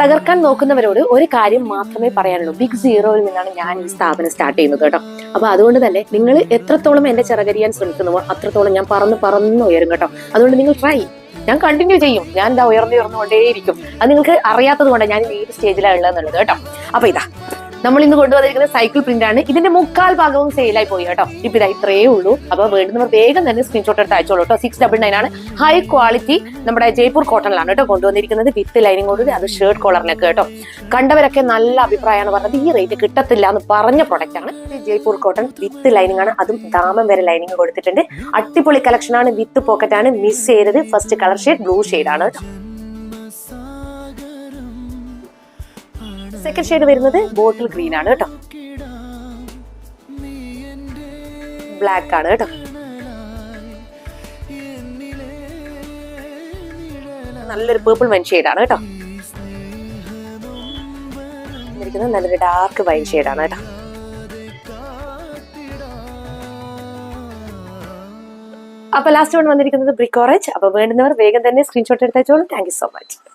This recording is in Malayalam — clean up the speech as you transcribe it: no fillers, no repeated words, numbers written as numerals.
തകർക്കാൻ നോക്കുന്നവരോട് ഒരു കാര്യം മാത്രമേ പറയാനുള്ളൂ. ബിഗ് സീറോയിൽ നിന്നാണ് ഞാൻ ഈ സ്ഥാപനം സ്റ്റാർട്ട് ചെയ്യുന്നത് കേട്ടോ. അപ്പൊ അതുകൊണ്ട് തന്നെ നിങ്ങൾ എത്രത്തോളം എന്റെ ചിറകരിയാൻ ശ്രമിക്കുന്നുവോ അത്രത്തോളം ഞാൻ പറന്ന് ഉയരും കേട്ടോ. അതുകൊണ്ട് നിങ്ങൾ ട്രൈ, ഞാൻ കണ്ടിന്യൂ ചെയ്യും. ഞാൻ എന്താ ഉയർന്നുകൊണ്ടേയിരിക്കും. അത് നിങ്ങൾക്ക് അറിയാത്തത് കൊണ്ടാണ് ഞാൻ ഏത് സ്റ്റേജിലാണ് ഉള്ളതെന്നുള്ളത് കേട്ടോ. അപ്പൊ ഇതാ നമ്മൾ ഇന്ന് കൊണ്ടുവന്നിരിക്കുന്നത് സൈക്കിൾ പ്രിന്റ് ആണ്. ഇതിന്റെ 3/4 ഭാഗവും സെയിലായി പോയി കേട്ടോ. ഇപ്പൊ ഇതാ ഇത്രയേ ഉള്ളൂ. അപ്പൊ വേണ്ടുന്നവർ വേഗം തന്നെ സ്ക്രീൻഷോട്ട് എടുത്ത് അയച്ചോളൂ കേട്ടോ. 699 ആണ്. ഹൈ ക്വാളിറ്റി നമ്മുടെ ജയ്പൂർ കോട്ടണിലാണ് കേട്ടോ കൊണ്ടുവന്നിരിക്കുന്നത്. വിത്ത് ലൈനിങ്ങോട് അത് ഷർട്ട് കോളറിനൊക്കെ കേട്ടോ. കണ്ടവരൊക്കെ നല്ല അഭിപ്രായമാണ് പറഞ്ഞത്. ഈ റേറ്റ് കിട്ടത്തില്ല എന്ന് പറഞ്ഞ പ്രൊഡക്റ്റ് ആണ്. ജയ്പൂർ കോട്ടൺ വിത്ത് ലൈനിങ് ആണ്. അതും ദാമം വരെ ലൈനിങ് കൊടുത്തിട്ടുണ്ട്. അടിപൊളി കളക്ഷൻ ആണ്. വിത്ത് പോക്കറ്റ് ആണ്. മിസ് ചെയ്തത് first colour shade blue shade ആണ് കേട്ടോ. സെക്കൻഡ് ഷെയ്ഡ് വരുന്നത് ബോട്ടിൽ ഗ്രീൻ ആണ് കേട്ടോ. ബ്ലാക്ക് ആണ് കേട്ടോ. നല്ലൊരു പേർപ്പിൾ വൈൻ ഷെയ്ഡ് ആണ് കേട്ടോ. നല്ലൊരു ഡാർക്ക് വൈൻ ഷെയ്ഡ് ആണ് കേട്ടോ. അപ്പൊ ലാസ്റ്റ് വൺ വന്നിരിക്കുന്നത് ബ്രിക്ക് ഓറഞ്ച്. അപ്പൊ വേണ്ടുന്നവർ വേഗം തന്നെ സ്ക്രീൻഷോട്ട് എടുത്തയച്ചോളൂ. Thank you so much.